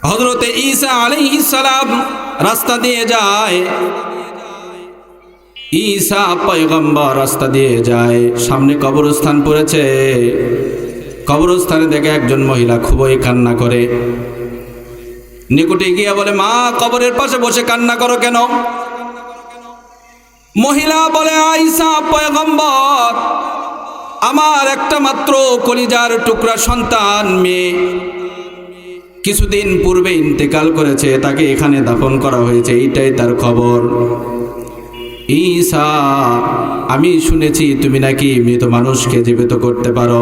হযরতে ঈসা আলাইহিস সালাম রাস্তা দিয়ে যায়, ঈসা পয়গম্বর রাস্তা দিয়ে যায়, সামনে কবরস্থান পড়েছে। কবরস্থানে দেখে একজন মহিলা খুবই কান্না করে। নিকটে গিয়ে বলে, মা, কবরের পাশে বসে কান্না করো কেন? মহিলা বলে, ঈসা পয়গম্বর, আমার একটা মাত্র কলিজার টুকরা সন্তান মেয়ে কিছুদিন পূর্বে ইন্তেকাল করেছে, তাকে এখানে দাফন করা হয়েছে, এইটাই তার খবর। ঈসা, আমি শুনেছি তুমি নাকি মৃত মানুষকে জীবিত করতে পারো।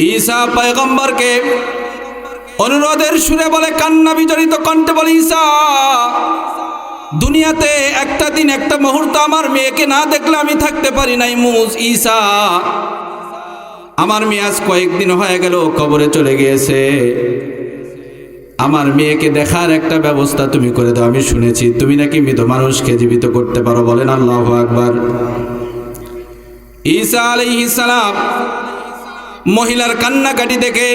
ঈসা পয়গম্বরকে অনুরোধের সুরে বলে, কান্না বিজড়িত কণ্ঠে বলে, ঈসা, দুনিয়াতে একটা দিন একটা মুহূর্ত আমার মেয়েকে না দেখলে আমি থাকতে পারি নাই। ঈসা, আমার মেয়ে আজ কয়েকদিন হয়ে গেল কবরে চলে গিয়েছে, আমার মেয়েকে দেখার একটা ব্যবস্থা তুমি করে দাও। আমি শুনেছি তুমি নাকি মৃত মানুষকে জীবিত করতে পারো। বলেন আল্লাহু আকবার। ঈসা আলাইহিস সালাম মহিলার কান্নাকাটি দেখে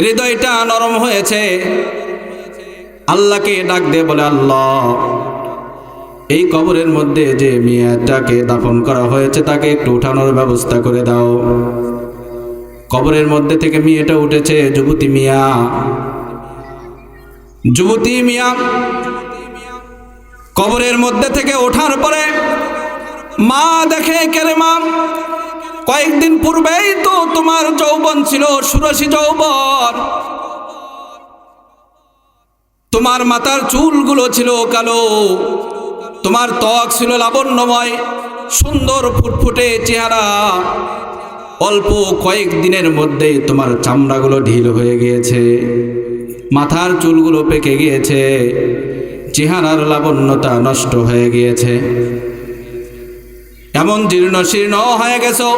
হৃদয়টা নরম হয়েছে, আল্লাহকে ডাক দিয়ে বলে, আল্লাহ, এই কবরের মধ্যে যে মেয়েটাকে দাফন করা হয়েছে তাকে একটু উঠানোর ব্যবস্থা করে দাও। কবরের মধ্যে থেকে মেয়েটা উঠেছে, যুবতী মিয়া। যুবতী মিয়া কবরের মধ্যে থেকে ওঠার পরে মা দেখে, কেরে মা, কয়েকদিন পূর্বেই তো তোমার যৌবন ছিল, ষোড়শী যৌবন, তোমার মাথার চুলগুলো ছিল কালো, তোমার ত্বক ছিল লাবণ্যময়, সুন্দর ফুটফুটে চেহারা। অল্প কয়েকদিনের মধ্যে তোমার চামড়াগুলো ঢিল হয়ে গিয়েছে, মাথার চুলগুলো পেকে গিয়েছে, চেহারার লাবণ্যতা নষ্ট হয়ে গিয়েছে, এমন জীর্ণ শীর্ণ হয়ে গেছো।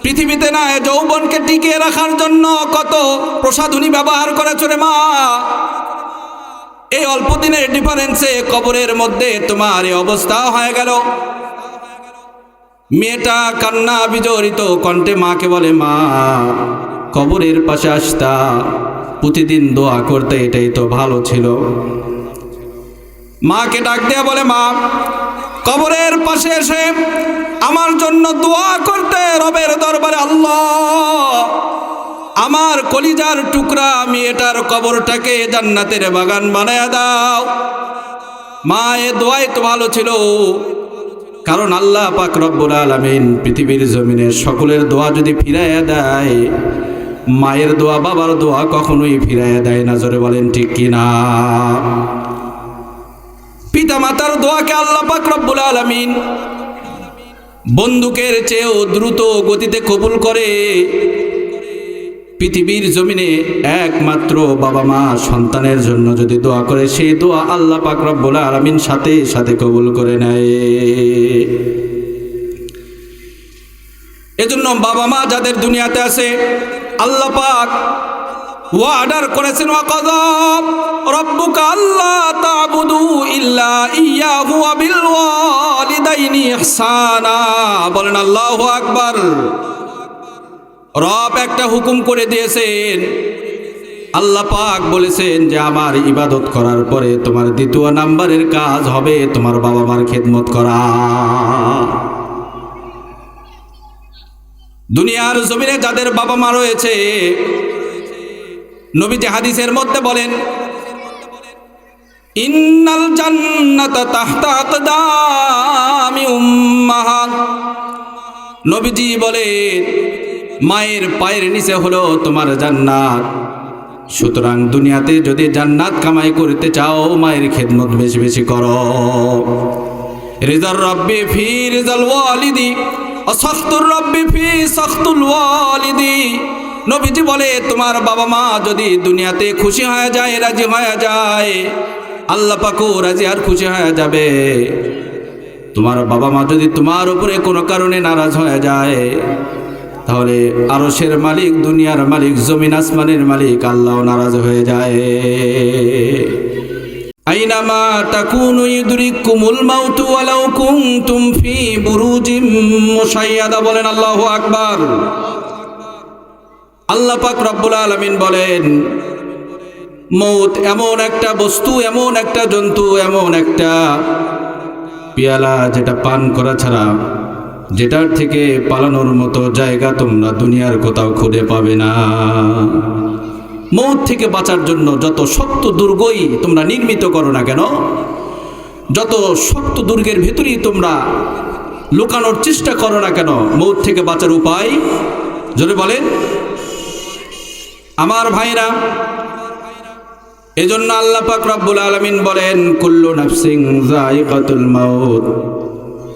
পৃথিবীতে না যৌবনকে টিকিয়ে রাখার জন্য কত প্রসাধনী ব্যবহার করেছো রে মা, এই অল্প দিনের ডিফারেন্সে কবরের মধ্যে তোমার এই অবস্থা হয়ে গেল। মেয়েটা কান্না বিজড়িত কণ্ঠে মাকে বলে, মা, কবরের পাশে আসতা, প্রতিদিন দোয়া করতে, এটাই তো ভালো ছিল। মাকে ডাক দিয়ে বলে, মা, কবরের পাশে এসে আমার জন্য দোয়া করতে রবের দরবারে, আল্লাহ, আমার কলিজার টুকরা মেয়েটার কবরটাকে জান্নাতের বাগান বানায়া দাও। মা, এ দোয়াই তো ভালো ছিল, কারণ আল্লাহ পাক রব্বুল আলামিন পৃথিবীর জমিনে সকলের দোয়া যদি ফিরাইয়া দেয়, মায়ের দোয়া, বাবার দোয়া কখনোই ফিরাইয়া দেয় না। জোরে বলেন ঠিক কিনা? পিতা মাতার দোয়াকে আল্লাহ পাক রব্বুল আলামিন বন্দুকের চেয়েও দ্রুত গতিতে কবুল করে। পৃথিবীর জমিনে একমাত্র বাবা মা সন্তানের জন্য যদি দোয়া করে, সেই দোয়া আল্লাহ পাক রব্বুল আলামিন সাথে সাথে কবুল করে নেয়। এজন্য বাবা মা যাদের দুনিয়াতে আছে, আল্লাহ পাক ওয়ার্ডার করেছেন, ওয়াকাযা রাব্বুকা আল্লা তা'বুদু ইল্লা ইয়্যাহু ওয়া বিল ওয়ালিদাইনি ইহসানা। বলেন আল্লাহু আকবার। রব একটা হুকুম করে দিয়েছেন, আল্লাহ পাক বলেছেন যে আমার ইবাদত করার পরে তোমার দ্বিতীয় নাম্বারের কাজ হবে তোমার বাবা মার খেদমত করা। দুনিয়ার জমিনে যাদের বাবা মা রয়েছে, নবীজি হাদিসের মধ্যে বলেন, ইন্নাল জান্নাতা তাহতা আকদামি উম্মাহাত। নবীজি বলেন, মায়ের পায়ের নিচে হলো তোমার জান্নাত। সুতরাং দুনিয়াতে যদি জান্নাত কামাই করতে চাও, মায়ের খেদমত বেশি বেশি করো। রিজার রব্বি ফি রিজাল ওয়ালিদি ওয়া সাখতুর রব্বি ফি সাখতুল ওয়ালিদি। নবীজি বলে, তোমার বাবা মা যদি দুনিয়াতে খুশি হয়ে যায়, রাজি হয়ে যায়, আল্লাহ পাকও রাজি আর খুশি হয়ে যাবে। তোমার বাবা মা যদি তোমার উপরে কোনো কারণে নারাজ হয়ে যায়, তাহলে আরশের মালিক, দুনিয়ার মালিক, জমিন আসমানের মালিক আল্লাহও নারাজ হয়ে যায়। আইনামা তাকুনু ইউদরিকুমুল মাউতু ওয়ালাউ কুনতুম ফি বুরুজিম মুশাইয়াদা। বলেন আল্লাহু আকবার। আল্লাহ পাক রব্বুল আলামিন বলেন, মৌত এমন একটা বস্তু, এমন একটা জন্তু, এমন একটা পেয়ালা যেটা পান করা ছাড়া, যেটার থেকে পালানোর মতো জায়গা তোমরা দুনিয়ার কোথাও খুঁজে পাবে না। মৌত থেকে বাঁচার জন্য যত শক্ত দুর্গই তোমরা নির্মিত করো না কেন, যত শক্ত দুর্গের ভেতরেই তোমরা লুকানোর চেষ্টা করো না কেন, মৌত থেকে বাঁচার উপায় জোরে বলেন আমার ভাইরা। এজন্য আল্লাহ পাক রব্বুল আলামিন বলেন, কুল্লু নাফসিন যায়িকাতুল মাউত।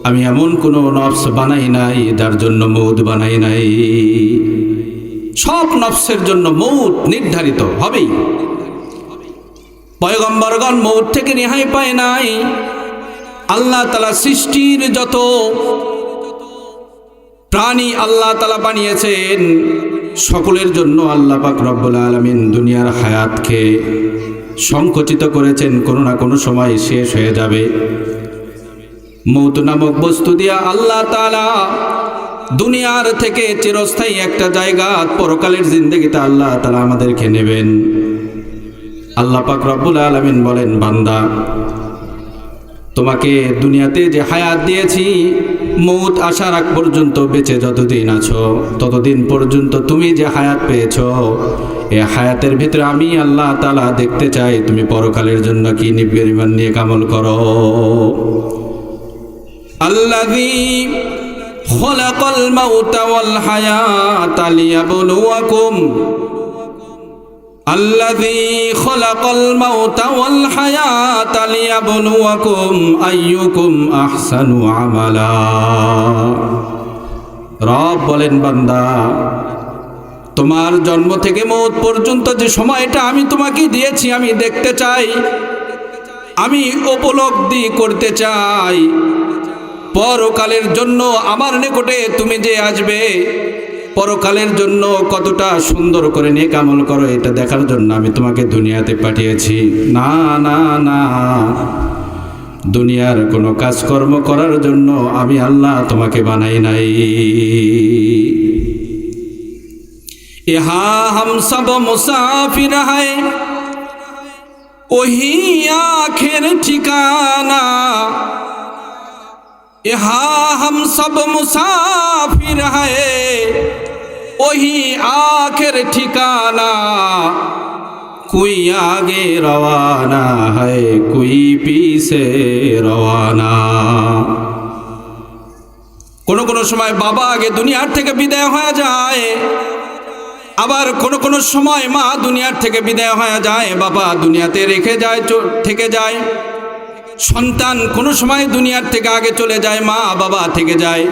আমি এমন কোনো নফস বানাই নাই যার জন্য মৌত বানাই নাই। সব নফসের জন্য মৌত নির্ধারিত হবেই। পয়গম্বরগণ মৌত থেকে রেহাই পায় নাই। আল্লাহ তাআলা সৃষ্টির যত প্রাণী আল্লাহ তাআলা বানিয়েছেন, সকলের জন্য আল্লাহ পাক রব্বুল আলামিন দুনিয়ার হায়াতকে সংকুচিত করেছেন। কোনো না কোনো সময় শেষ হয়ে যাবে। মৌত নামক বস্তু দিয়া আল্লাহ তাআলা দুনিয়ার থেকে চিরস্থায়ী একটা জায়গা পরকালের জিন্দেগিতে আল্লাহ তাআলা আমাদেরকে নেবেন। আল্লাহ পাক রব্বুল আলামিন বলেন, বান্দা, তোমাকে দুনিয়াতে যে হায়াত দিয়েছি, মৌত আসার আগ পর্যন্ত বেঁচে যতদিন আছো ততদিন পর্যন্ত তুমি যে হায়াত পেয়েছো, এই হায়াতের ভিতরে আমি আল্লাহ তাআলা দেখতে চাই তুমি পরকালের জন্য কি পরিমাণ নিয়ে আমল করো। আল্লাযী খলাকাল মাউতা ওয়াল হায়াতা লিয়াবলুয়াকুম আল্লাযী খলাকাল মাউতা ওয়াল হায়াতা লিয়াবলুয়াকুম আইয়ুকুম আহসানু আমালা। রব বলেন, বান্দা, তোমার জন্ম থেকে মৌত পর্যন্ত যে সময়টা আমি তোমাকে দিয়েছি, আমি দেখতে চাই, আমি উপলব্ধি করতে চাই, পরকালের জন্য আমার নিকটে তুমি যে আসবে, পরকালের জন্য কতটা সুন্দর করে নেক আমল করো, এটা দেখার জন্য আমি তোমাকে দুনিয়াতে পাঠিয়েছি। না না না, দুনিয়ার কোনো কাজকর্ম করার জন্য আমি আল্লাহ তোমাকে বানাই নাই। ইহা হাম সব মুসাফির হ্যায়, ওহি আখের ঠিকানা। ইহা হাম সব মুসাফির হ্যায়, ওহি আখের ঠিকানা। কোই আগে রওয়ানা হ্যায়, কোই পিছে রওয়ানা। কোনো কোনো সময় বাবা আগে দুনিয়ার থেকে বিদায় হয়ে যায়, আবার কোনো কোনো সময় মা দুনিয়ার থেকে বিদায় হয়ে যায়, বাবা দুনিয়াতে রেখে যায়, থেকে যায়। সন্তান কোনো সময় দুনিয়ার থেকে আগে চলে যায়, মা বাবা থেকে যায়।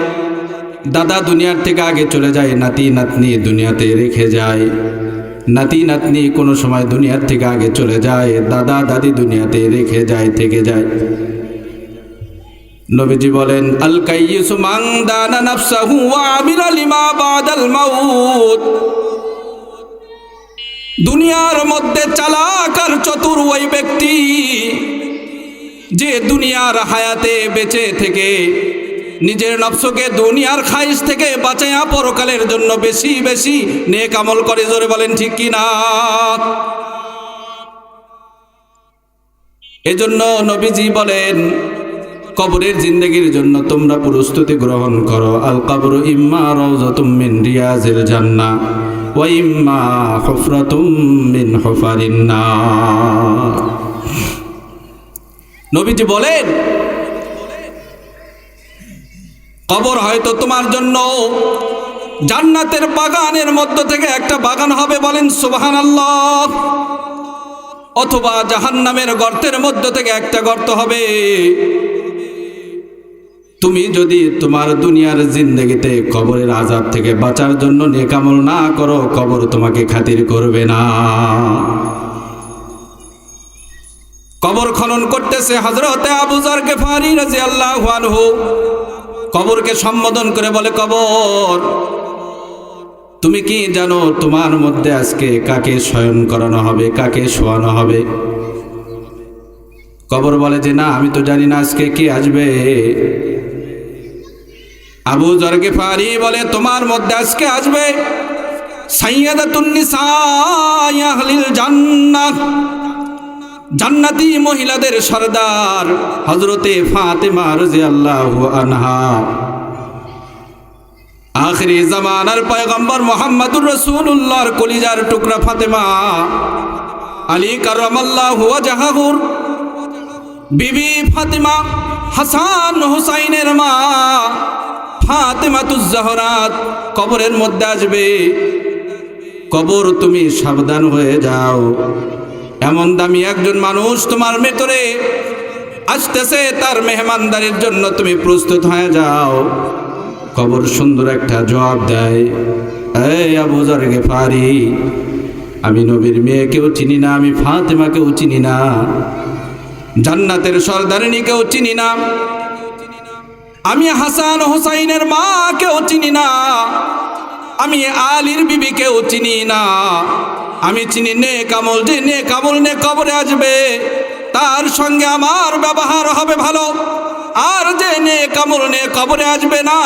দাদা দুনিয়ার থেকে আগে চলে যায়, নাতি নাতনি দুনিয়াতে রেখে যায়। নাতি নাতনি কোনো সময় দুনিয়ার থেকে আগে চলে যায়, দাদা দাদি দুনিয়াতে রেখে যায়, থেকে যায়। নবীজি বলেন, আল কাইয়িসু মান দানা নাফসাহু ওয়া আমিলা লিমা বাদাল মাউত। দুনিয়ার মধ্যে চালাক আর চতুর ওই ব্যক্তি যে দুনিয়ার হায়াতে বেঁচে থেকে নিজের নফসকে দুনিয়ার খাইশ থেকে বাঁচায়া পরকালের জন্য বেশি বেশি নেক আমল করে। জোরে বলেন ঠিক কি না? এজন্য নবীজি বলেন, কবরের জিন্দেগির জন্য তোমরা প্রস্তুতি গ্রহণ করো। আল কবরু ইম্মা রাউযাতুম মিন রিয়াজিল জান্নাহ ওয়া ইম্মা হুফরাতুম মিন হুফারিন নার। নবীজি বলেন, কবর হয়তো তোমার জন্য জান্নাতের বাগানের মধ্য থেকে একটা বাগান হবে, বলেন সুবহানাল্লাহ। অথবা জাহান্নামের গর্তের মধ্য থেকে একটা গর্ত হবে। তুমি যদি তোমার দুনিয়ার জিন্দেগিতে কবরের আযাব থেকে বাঁচার জন্য নেক আমল না করো, কবর তোমাকে খাতির করবে না। কবর খনন করতেছে হযরতে আবু যর গিফারি রাদিয়াল্লাহু আনহু। কবরকে সম্বোধন করে বলে, কবর তুমি কি জানো তোমার মধ্যে আজকে কাকে শয়ন করানো হবে, কাকে শোয়ানো হবে? কবর বলে যে না, আমি তো জানি না আজকে কে আসবে। আবু যর গিফারি বলে, তোমার মধ্যে আজকে আসবে সাইয়্যিদাতুন নিসা আহলিল জান্নাহ, জান্নাতি মহিলাদের সরদার হযরতে ফাতেমা রাদিয়াল্লাহু আনহা। আখিরি জামানার পয়গম্বর মুহাম্মদুর রাসূলুল্লাহর কলিজার টুকরা ফাতেমা, আলী কাররামাল্লাহু ওয়াজহাহুর বিবি ফাতেমা, হাসান হুসাইনের মা ফাতেমাতুজ জাহরা কবরের মধ্যে আসবে। কবর তুমি সাবধান হয়ে যাও, এমন দামি একজন মানুষ তোমার ভেতরে আসতেছে, তার মেহমানদারির জন্য তুমি প্রস্তুত হয়ে যাও। কবর সুন্দর একটা জবাব দেয়, এই আবু যর গিফারি, আমি নবীর মেয়েকেও চিনি না, আমি ফাতেমাকেও চিনি না, জান্নাতের সরদারিনীকেও চিনি না, আমি হাসান হুসাইনের মাকেও চিনি না, আমি আলীর বিবিকেও চিনি না। আমি চিনি নেক আমল, যে নেক আমল নিয়ে কবরে আসবে তার সঙ্গে আমার ব্যবহার হবে ভালো, আর যে নেক আমল নিয়ে কবরে আসবে না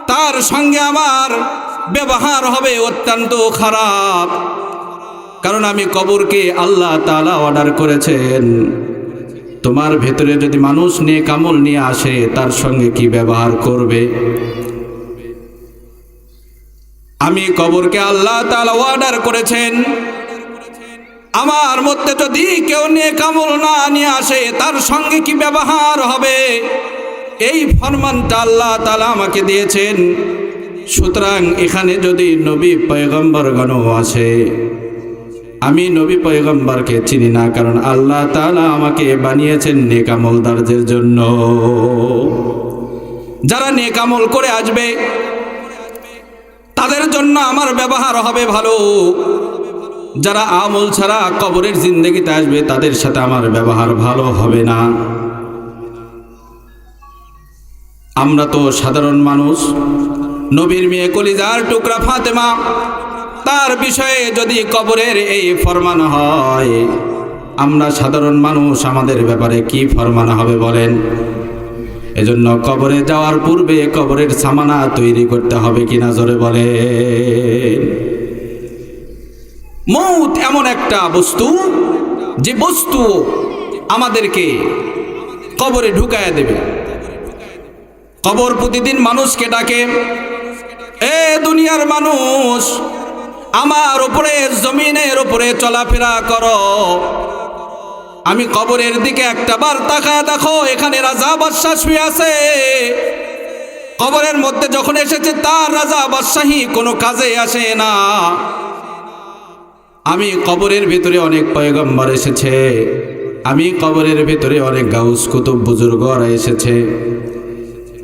তার সঙ্গে আমার ব্যবহার হবে অত্যন্ত খারাপ। কারণ আমি কবরকে আল্লাহ তাআলা অর্ডার করেছেন, তোমার ভেতরে যদি মানুষ নেক আমল নিয়ে আসে তার সঙ্গে কি ব্যবহার করবে। আমি কবরকে আল্লাহ তাআলা অর্ডার করেছেন, আমার মধ্যে যদি কেউ নেক আমল না নিয়ে আসে তার সঙ্গে কি ব্যবহার হবে, এই ফরমানটা আল্লাহ তাআলা আমাকে দিয়েছেন। সুতরাং এখানে যদি নবী পয়গম্বরগণও আসে, আমি নবী পয়গম্বরকে চিনি না, কারণ আল্লাহ তাআলা আমাকে বানিয়েছেন নেক আমলদারদের জন্য। যারা নেক আমল করে আসবে তাদের জন্য আমার ব্যবহার হবে ভালো, যারা আমল ছাড়া কবরের জিন্দেগিতে আসবে তাদের সাথে আমার ব্যবহার ভালো হবে না। আমরা তো সাধারণ মানুষ, নবীর মেয়ে কলিজার টুকরা ফাতেমা, তার বিষয়ে যদি কবরের এই ফরমান হয়, আমরা সাধারণ মানুষ, আমাদের ব্যাপারে কি ফরমান হবে বলেন? এজন্য কবরে যাওয়ার পূর্বে কবরের সামানা তৈরি করতে হবে কিনা জোরে বলেন। মৌত এমন একটা বস্তু, যে বস্তু আমাদেরকে কবরে ঢুকায়া দেবে। কবর প্রতিদিন মানুষকে ডাকে, এ দুনিয়ার মানুষ, আমার উপরে জমিনের উপরে চলাফেরা করো, আমি কবরের দিকে একটা বার তাকায় দেখো, এখানে রাজা বাদশাহ শুয়ে আছে। কবরের মধ্যে যখন এসেছে তার রাজা বাদশাহী কোনো কাজে আসে না। আমি কবরের ভিতরে অনেক পয়গম্বর এসেছে, আমি কবরের ভিতরে অনেক গাউস কুতুব বুজুর্গরা এসেছে,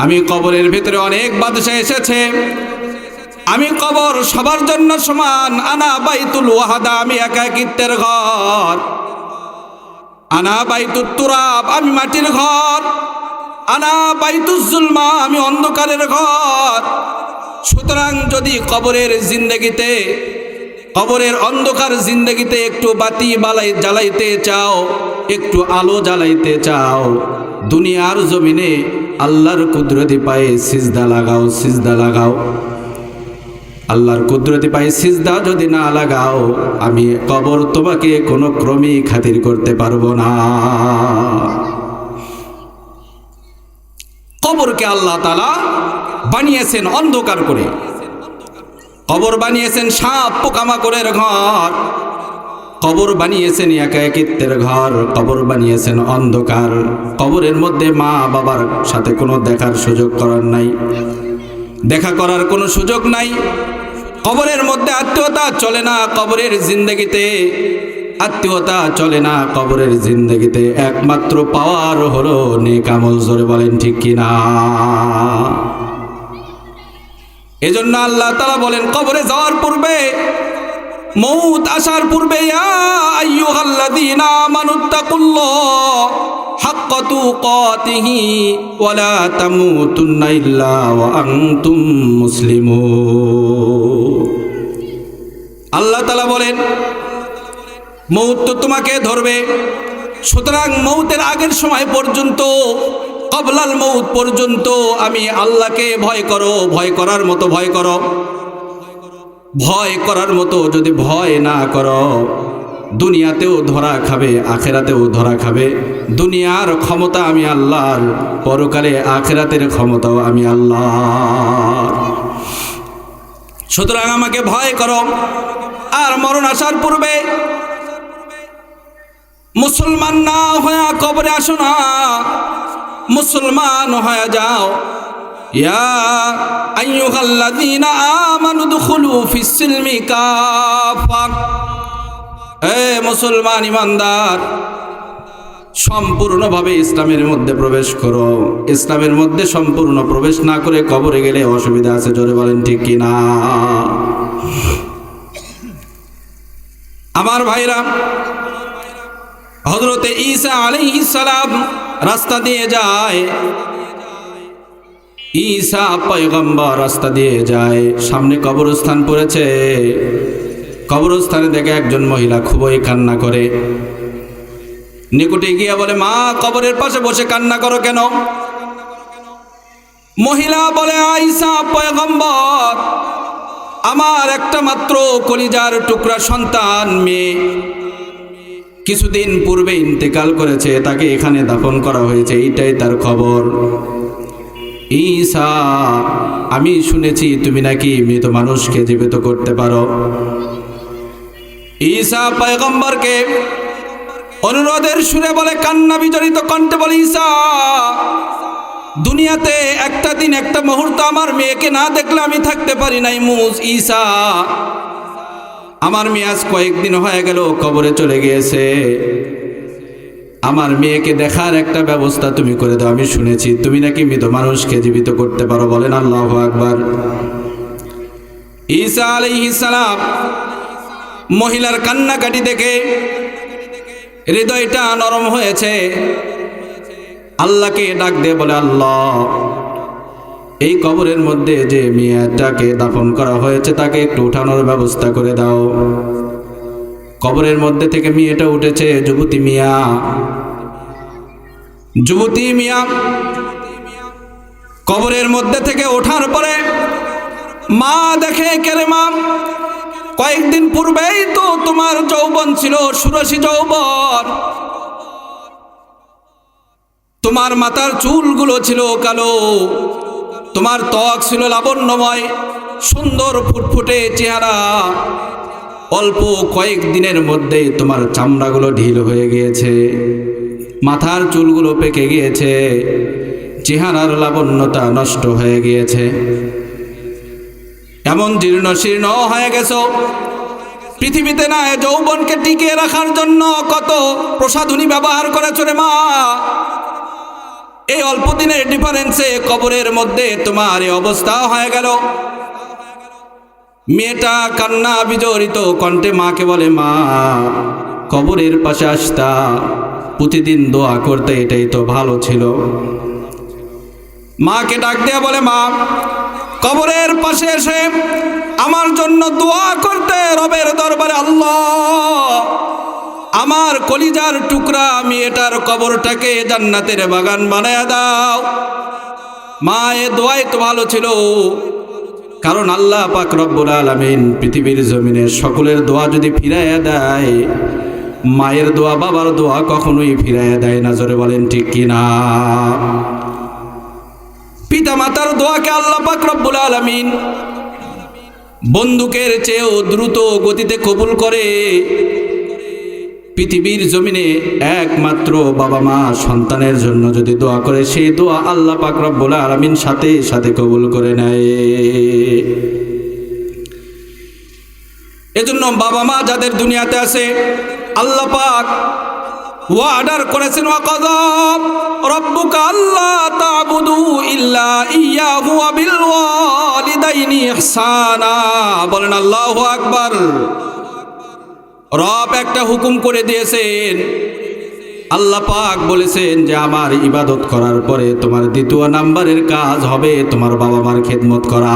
আমি কবরের ভিতরে অনেক বাদশাহ এসেছে। আমি কবর সবার জন্য সমান। আনা বাইতুল ওয়াহাদা, আমি একাকিত্বের ঘর। আনা বাইতুত তুরাব, আমি মাটির ঘর। আনা বাইতুজ জুলমা, আমি অন্ধকারের ঘর। সুতরাং যদি কবরের জিন্দেগিতে, কবরের অন্ধকার জিন্দেগিতে একটু বাতি জ্বালাইতে চাও, একটু আলো জ্বালাইতে চাও, দুনিয়ার জমিনে আল্লাহর কুদরতি পায়ে সিজদা লাগাও, সিজদা লাগাও। আল্লাহর কুদরতি পায়ে সিজদা যদি না লাগাও, আমি কবর তোমাকে কোনো ক্রমেই খাতির করতে পারবো না। কবরকে আল্লাহ তাআলা বানিয়েছেন অন্ধকার করে, কবর বানিয়েছেন সাপ পোকামাকড়ের ঘর, কবর বানিয়েছেন একাকিত্বের ঘর, কবর বানিয়েছেন অন্ধকার। কবরের মধ্যে মা বাবার সাথে কোনো দেখার সুযোগ করার নাই, দেখা করার কোনো সুযোগ নাই। কবরের মধ্যে আত্মীয়তা চলে না, কবরের জিন্দেগিতে আত্মীয়তা চলে না। কবরের জিন্দেগিতে একমাত্র পাওয়ার হলো নেক আমল। জোরে বলেন ঠিক কিনা? এজন্য আল্লাহ তাআলা বলেন, কবরে যাওয়ার পূর্বে, মউত আসার পূর্বে, ইয়া আইয়ুহাল্লাযীনা আমানুত্তাকুল্লাহ হাক্কা তুকাতিহি ওয়া লা তামুতুন্না ইল্লা ওয়া আনতুম মুসলিমুন। আল্লাহ তাআলা বলেন, মউত তো তোমাকে ধরবে, সুতরাং মউতের আগের সময় পর্যন্ত, কবলাল মউত পর্যন্ত আমি আল্লাহকে ভয় করো, ভয় করার মতো ভয় করো। ভয় করার মতো যদি ভয় না করো, দুনিয়াতেও ধরা খাবে, আখেরাতেও ধরা খাবে। দুনিয়ার ক্ষমতা আমি আল্লাহর, পরকালে আখেরাতের ক্ষমতাও আমি আল্লাহর। সুতরাং আমাকে ভয় করো, আর মরণ আসার পূর্বে মুসলমান না হয়ে কবরে আসো না, মুসলমান হয়ে যাও। ইয়া আইয়ুহাল্লাযীনা আমানু দুখুলু ফিস-সিলমি কাফা। হে মুসলমান ইমানদার, সম্পূর্ণভাবে ইসলামের মধ্যে প্রবেশ করো। ইসলামের মধ্যে সম্পূর্ণ প্রবেশ না করে কবরে গেলে অসুবিধা আছে, জোরে বলেন ঠিক কিনা? আমার ভাইরা, হযরতে ঈসা আলাইহিস সালাম রাস্তা দিয়ে যায়, ঈসা পয়গম্বর রাস্তা দিয়ে যায়, সামনে কবরস্থান পড়েছে। কবরস্থানে দেখে একজন মহিলা খুবই কান্না করে। নিকটে গিয়ে বলে, মা, কবরের পাশে বসে কান্না করো কেন? মহিলা বলে, ঈসা পয়গম্বর, আমার একটা মাত্র কলিজার টুকরা সন্তান মেয়ে কিছুদিন পূর্বে ইন্তেকাল করেছে, তাকে এখানে দাফন করা হয়েছে, এইটাই তার খবর। ঈসা, আমি শুনেছি তুমি নাকি মৃত মানুষকে জীবিত করতে পারো। ঈসা পয়গম্বরকে অনুরোধের সুরে বলে, কান্না বিজড়িত কণ্ঠে বলে, ঈসা, দুনিয়াতে একটা দিন একটা মুহূর্ত আমার মেয়েকে না দেখলে আমি থাকতে পারি নাই। ঈসা, আমার মেয়ে আজ কয়েকদিন হয়ে গেল কবরে চলে গিয়েছে, আমার মেয়েকে দেখার একটা ব্যবস্থা তুমি করে দাও। আমি শুনেছি তুমি নাকি মৃত মানুষকে জীবিত করতে পারো। বলেন আল্লাহু আকবার। ঈসা আলাইহিস সালাম মহিলার কান্নাকাটি দেখে হৃদয়টা নরম হয়েছে, আল্লাহকে ডাক দিয়ে বলে, আল্লাহ, এই কবরের মধ্যে যে মেয়েটাকে দাফন করা হয়েছে তাকে একটু উঠানোর ব্যবস্থা করে দাও। কবরের মধ্যে থেকে মেয়েটা উঠেছে, যুবতী মিয়া। যুবতী মিয়া কবরের মধ্যে থেকে ওঠার পরে মা দেখে, কেরে মা, কয়েকদিন পূর্বেই তো তোমার যৌবন ছিল, ষোড়শী যৌবন, তোমার মাথার চুলগুলো ছিল কালো, তোমার ত্বক ছিল লাবণ্যময়, সুন্দর ফুটফুটে চেহারা। অল্প কয়েকদিনের মধ্যে তোমার চামড়াগুলো ঢিল হয়ে গিয়েছে, মাথার চুলগুলো পেকে গিয়েছে, চেহারার লাবণ্যতা নষ্ট হয়ে গিয়েছে, এমন জীর্ণ শীর্ণ হয়ে গেছো। পৃথিবীতে না যৌবনকে টিকিয়ে রাখার জন্য কত প্রসাধনী ব্যবহার করেছো রে মা, এই অল্প দিনের ডিফারেন্সে কবরের মধ্যে তোমার এই অবস্থা হয়ে গেল। মেয়েটা কান্না বিজড়িত কণ্ঠে মাকে বলে, মা, কবরের পাশে আসতা, প্রতিদিন দোয়া করতে, এটাই তো ভালো ছিল। মাকে ডাক দেয়া বলে, মা, কবরের পাশে এসে আমার জন্য দোয়া করতে রবের দরবারে, আল্লাহ, আমার কলিজার টুকরা মেয়েটার কবরটাকে জান্নাতের বাগান বানায়া দাও। মা, এ দোয়াই তো ভালো ছিল, কারণ আল্লাহ পাক রব্বুল আলামিন পৃথিবীর জমিনে সকলের দোয়া যদি ফিরাইয়া দেয়, মায়ের দোয়া, বাবার দোয়া কখনোই ফিরাইয়া দেয় না। জোরে বলেন ঠিক কিনা? পিতা মাতার দোয়াকে আল্লাহ পাক রব্বুল আলামিন বন্দুকের চেয়েও দ্রুত গতিতে কবুল করে। পৃথিবীর জমিনে একমাত্র বাবা মা সন্তানের জন্য যদি দোয়া করে, সেই দোয়া আল্লাহ পাক রব্বুল আলামিন সাথে সাথে কবুল করে নেয়। এজন্য বাবা মা যাদের দুনিয়াতে আছে, আল্লাহ পাক ওয়ার্ডার করেছেন, ওয়াকাযা রাব্বুকা আল্লা তা'বুদু ইল্লা ইয়্যাহু ওয়া বিল ওয়ালিদাইনি ইহসানা। বলেন আল্লাহু আকবার। রব একটা হুকুম করে দিয়েছেন, আল্লাহ পাক বলেছেন যে আমার ইবাদত করার পরে তোমার দ্বিতীয় নাম্বারের কাজ হবে তোমার বাবা মার খেদমত করা।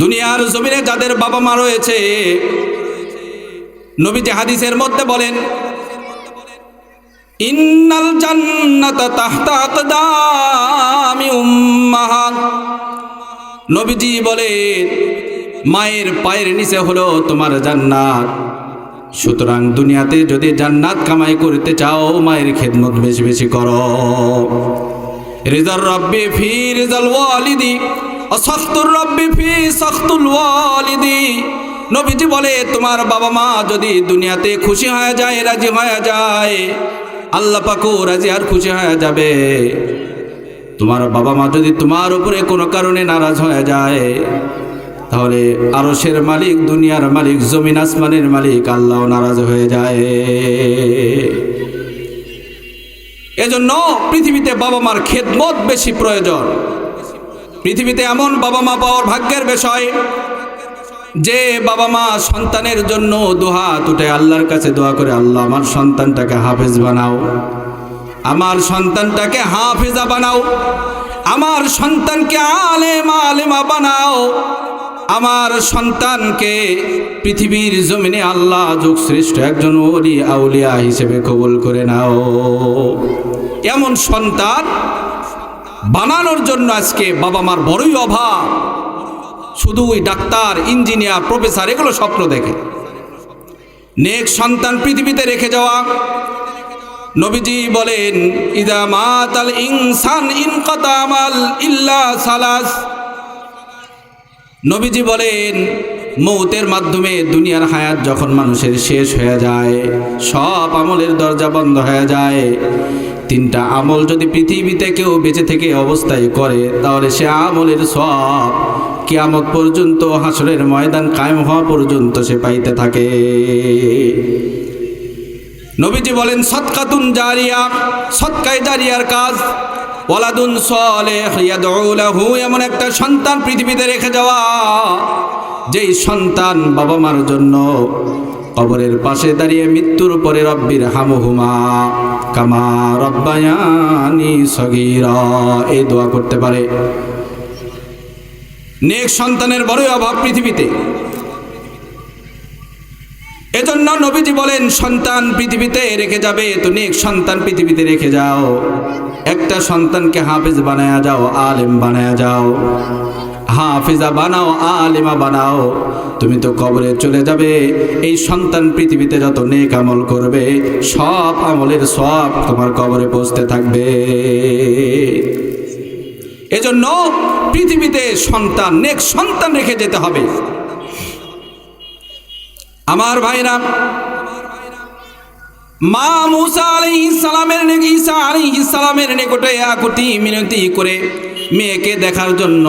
দুনিয়ার জমিনে যাদের বাবা মা রয়েছে, নবীজি হাদিসের মধ্যে বলেন, ইন্নাল জান্নাতা তাহতা আকদামি উম্মাহাত। নবীজি বলেন মায়ের পায়ের নিচে হলো তোমার জান্নাত। সুতরাং দুনিয়াতে যদি জান্নাত কামাই করতে চাও মায়ের খেদমত বেশি বেশি করো। রিজার রব্বি ফি রিজাল ওয়ালিদি অসাখতুর রব্বি ফি সাখতুল ওয়ালিদি। নবীজি বলে তোমার বাবা মা যদি দুনিয়াতে খুশি হয়ে যায়, রাজি হয়ে যায়, আল্লাহ পাকও রাজি আর খুশি হয়ে যাবে। তোমার বাবা মা যদি তোমার উপরে কোনো কারণে নারাজ হয়ে যায়, তাহলে আরশের মালিক, দুনিয়ার মালিক, জমিন আসমানের মালিক আল্লাহ নারাজ হয়ে যায়। এজন্য পৃথিবীতে বাবা মার খেদমত বেশি প্রয়োজন। পৃথিবীতে এমন বাবা মা পাওয়ার ভাগ্যের বিষয় যে বাবা মা সন্তানের জন্য দুহাত উঠে আল্লাহর কাছে দোয়া করে, আল্লাহ আমার সন্তানটাকে হাফেজ বানাও, আমার সন্তানটাকে হাফেজা বানাও, আমার সন্তানকে আলেমা বানাও, আমার সন্তানকে পৃথিবীর জমিনে আল্লাহ যুগ শ্রেষ্ঠ একজন ওলি আউলিয়া হিসেবে কবুল করে নাও। এমন সন্তান বানানোর জন্য আজকে বাবা মার বড়ই অভাব। শুধু ওই ডাক্তার, ইঞ্জিনিয়ার, প্রফেসর এগুলো স্বপ্ন দেখে। নেক সন্তান পৃথিবীতে রেখে যাওয়া। নবীজি বলেন ইদা মাতাল ইনসান ইনকাতা আমাল ইল্লা সালাস। নবীজি বলেন মৌতের মাধ্যমে দুনিয়ার হায়াত যখন মানুষের শেষ হয়ে যায়, সব আমলের দরজা বন্ধ হয়ে যায়, তিনটা আমল যদি পৃথিবীতে কেউ বেঁচে থেকে অবস্থায় করে, তাহলে সে আমলের সব কিয়ামত পর্যন্ত, হাসরের ময়দান কায়েম হওয়া পর্যন্ত সে পাইতে থাকে। নবীজি বলেন সদকাতুন জারিয়া, সদকায়ে জারিয়ার কাজ, ওয়ালাদুন সালেহ ইয়াদউ লাহু, এমন একটা সন্তান পৃথিবীতে রেখে যাওয়া যেই সন্তান বাবা মার জন্য কবরের পাশে দাঁড়িয়ে মৃত্যুর পরে রব্বির হামহুমা কামা রব্বায়ানি সগীরা এই দোয়া করতে পারে। নেক সন্তানের বড়ই অভাব পৃথিবীতে। এজন্য নবীজি বলেন সন্তান পৃথিবীতে রেখে যাবে তো নেক সন্তান পৃথিবীতে রেখে যাও, একটা সন্তানকে হাফেজ বানায়া যাও, আলেম বানায়া যাও, হাফেজা বানাও, আলেমা বানাও। তুমি তো কবরে চলে যাবে, এই সন্তান পৃথিবীতে যত নেক আমল করবে সব আমলের সব তোমার কবরে পৌঁছতে থাকবে। এজন্য পৃথিবীতে সন্তান, নেক সন্তান রেখে যেতে হবে। আমার ভাইরা, মা মুসা আলাইহিস সালামের ঈসা আলাইহিস সালামের নিকটে আকুতি মিনতি করে মেয়েকে দেখার জন্য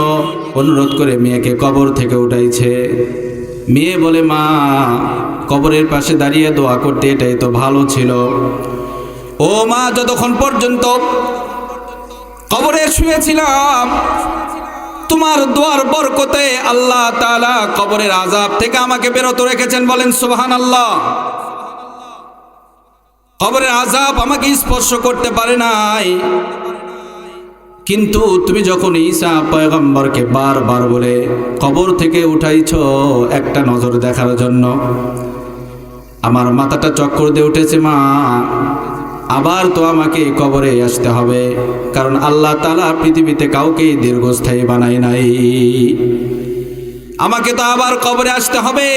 অনুরোধ করে মেয়েকে কবর থেকে উঠাইছে। মেয়ে বলে মা কবরের পাশে দাঁড়িয়ে দোয়া করতে, এটাই তো ভালো ছিল। ও মা, যতক্ষণ পর্যন্ত কবরে শুয়েছিলাম তোমার দোয়ার বরকতে আল্লাহ তাআলা কবরের আযাব থেকে আমাকে বিরত রেখেছেন। বলেন সুবহানাল্লাহ। কবরের আযাব আমাকে স্পর্শ করতে পারে নাই, কিন্তু তুমি যখন ঈসা পয়গম্বরকে বারবার বলে কবর থেকে উঠাইছো একটা নজর দেখার জন্য, আমার মাথাটা চক্কর দিয়ে উঠেছে মা। আবার তো আমাকে কবরে আসতে হবে, কারণ আল্লাহ তাআলা পৃথিবীতে কাউকে দীর্ঘস্থায়ী বানায় নাই। আমাকে তো আবার কবরে আসতে হবে।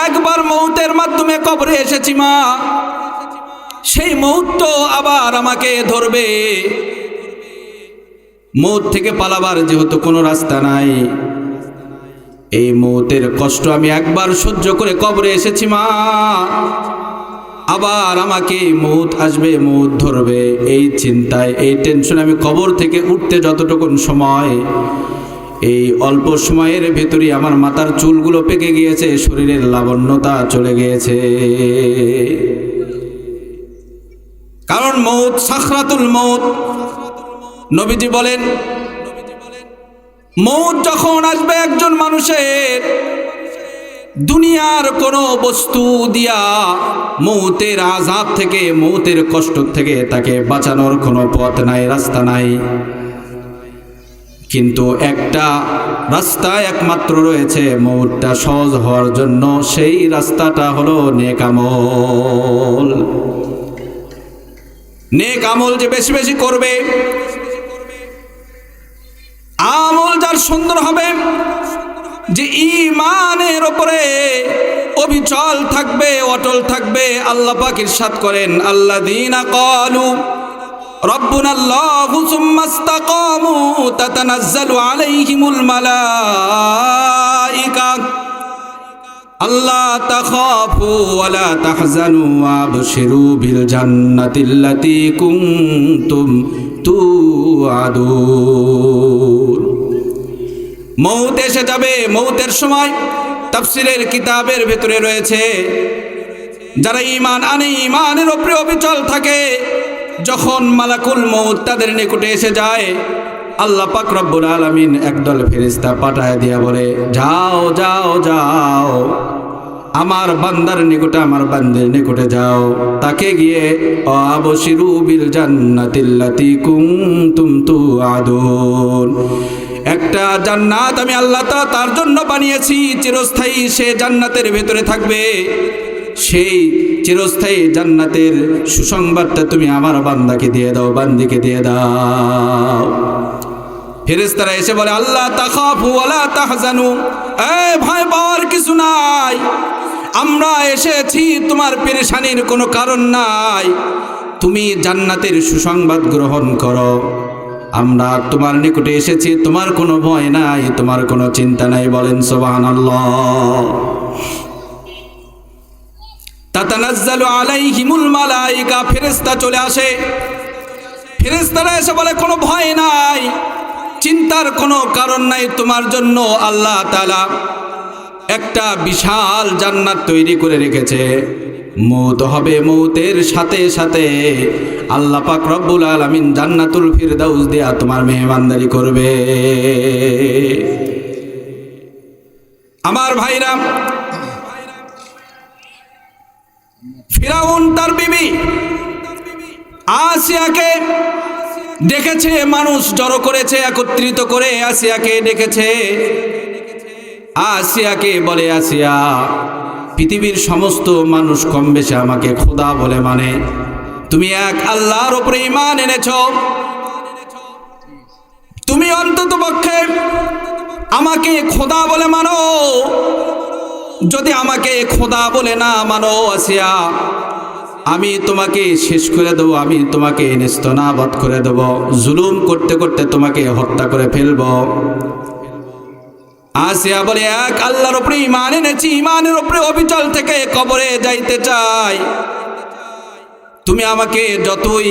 একবার মৌতের মাধ্যমে কবরে এসেছি মা, সেই মৌত তো আবার আমাকে ধরবে। মৌত থেকে পালাবার যেহেতু কোনো রাস্তা নাই, এই মৌতের কষ্ট আমি একবার সহ্য করে কবরে এসেছি মা, আবার আমাকে মৌত আসবে, মৌত ধরবে, এই চিন্তায়, এই টেনশনে আমি কবর থেকে উঠতে যতটুকুন সময়, এই অল্প সময়ের ভেতরে আমার মাথার চুলগুলো পেকে গিয়েছে, শরীরের লাবণ্যতা চলে গিয়েছে। কারণ মৌত, সাখরাতুল মৌত। নবীজি বলেন মৌত যখন আসবে একজন মানুষের, দুনিয়ার কোনো বস্তু দিয়া মৌতের আযাব থেকে, মৌতের কষ্ট থেকে তাকে বাঁচানোর কোনো পথ নাই, রাস্তা নাই। কিন্তু একটা রাস্তা একমাত্র রয়েছে মৌতটা সহজ হওয়ার জন্য, সেই রাস্তাটা হলো নেক আমল। নেক আমল যে বেশি বেশি করবে, আমল যার সুন্দর হবে, যে ঈমানের উপরে অবিচল থাকবে, অটল থাকবে। আল্লাহ পাক ইরশাদ করেন, আল্লাযীনা ক্বালু রাব্বুনাল্লাহু সুম্মা ইসতাকামু তাতানাজ্জালু আলাইহিমুল মালায়েকা আল্লা তাখাফু ওয়া লা তাহজানু ওয়াবশিরু বিল জান্নাতিল্লাতী কুনতুম তুআদুন। মৌত এসে যাবে, মৌতের সময় তাফসীরের কিতাবের ভেতরে রয়েছে, যারা ঈমান আনে, ঈমানের উপরে অবিচল থাকে, যখন মালাকুল মৌত তাদের নিকটে এসে যায়, আল্লাহ পাক রব্বুল আলামিন একদল ফেরেশতা পাঠায় দিয়া বলে, যাও যাও যাও, আমার বান্দার নিকটে, আমার বান্দের নিকটে যাও, তাকে গিয়ে আবশিরু বিল জান্নাতিল্লাতী কুনতুম তুআদুন, একটা জান্নাত আমি আল্লাহ তার জন্য বানিয়েছি, চিরস্থায়ী সে জান্নাতের ভেতরে থাকবে। সেই চিরস্থায়ী জান্নাতের সুসংবাদটা তুমি আমার বান্দাকে দিয়ে দাও, বান্দিকে দিয়ে দাও। ফেরেশতারা এসে বলে, আল্লাহ তাখাফু ওয়া লা তাহজানু, ভয় পাওয়ার কিছু নাই, আমরা এসেছি, তোমার পেরেশানির কোনো কারণ নাই, তুমি জান্নাতের সুসংবাদ গ্রহণ করো, আমরা তোমার নিকটে এসেছি, তোমার কোনো ভয় নাই, তোমার কোনো চিন্তা নাই। বলেন সুবহানাল্লাহ। তাতানাজ্জালু আলাইহিমুল মালায়েকা, ফেরেশতা চলে আসে, ফেরেশতারা এসে বলে, কোনো ভয় নাই, চিন্তার কোনো কারণ নাই, তোমার জন্য আল্লাহ তাআলা একটা বিশাল জান্নাত তৈরি করে রেখেছে। মৌত হবে, মৌতের সাথে সাথে আল্লাহ পাক রব্বুল আলামিন জান্নাতুল ফিরদাউস দিয়া তোমার মেহমানদারি করবে। আমার ভাইরা, ফিরাউন তার বিবি আসিয়াকে ডেকেছে, মানুষ জড়ো করেছে, একত্রিত করে আসিয়াকে ডেকেছে। আসিয়াকে বলে, আসিয়া, পৃথিবীর সমস্ত মানুষ কম বেশি আমাকে খোদা বলে মানে, তুমি এক আল্লাহর উপরে ঈমান এনেছো, তুমি অন্তত পক্ষে আমাকে খোদা বলে মানো। যদি আমাকে খোদা বলে না মানো আসিয়া, আমি তোমাকে শেষ করে দেবো, আমি তোমাকে নেস্তনাবুদ করে দেবো, জুলুম করতে করতে তোমাকে হত্যা করে ফেলবো। আসিয়া বলে, এক আল্লাহর উপরে ঈমান এনেছি, ঈমানের উপরে অবিচল থেকে কবরে যাইতে চাই, তুমি আমাকে যতই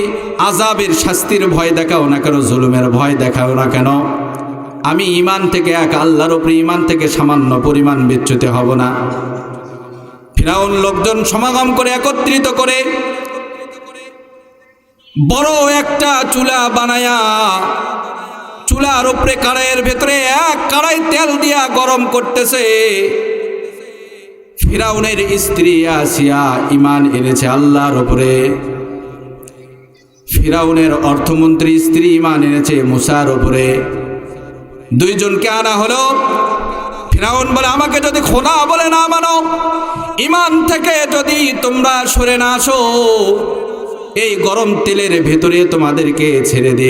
আযাবের শাস্তির ভয় দেখাও না কেন, জুলুমের ভয় দেখাও না কেন, আমি ঈমান থেকে, এক আল্লাহর উপরে ঈমান থেকে সামান্য পরিমাণ বিচ্যুত হব না। ফিরাউন লোকজন সমাগম করে, একত্রিত করে বড় একটা চুলা বানায়া, চুলার উপরে কড়াইয়ের ভেতরে এক কড়াই তেল দিয়া গরম করতেছে। ফিরাউনের স্ত্রী আসিয়া ঈমান এনেছে আল্লাহর উপরে, ফিরাউনের অর্থমন্ত্রী স্ত্রী ঈমান এনেছে মুসার উপরে। দুইজনকে আনা হলো। ফিরাউন বলে, আমাকে যদি খোদা বলে না মানো, ঈমান থেকে যদি তোমরা সরে না আসো, এই গরম তেলের ভেতরে তোমাদেরকে ছেড়ে দিয়ে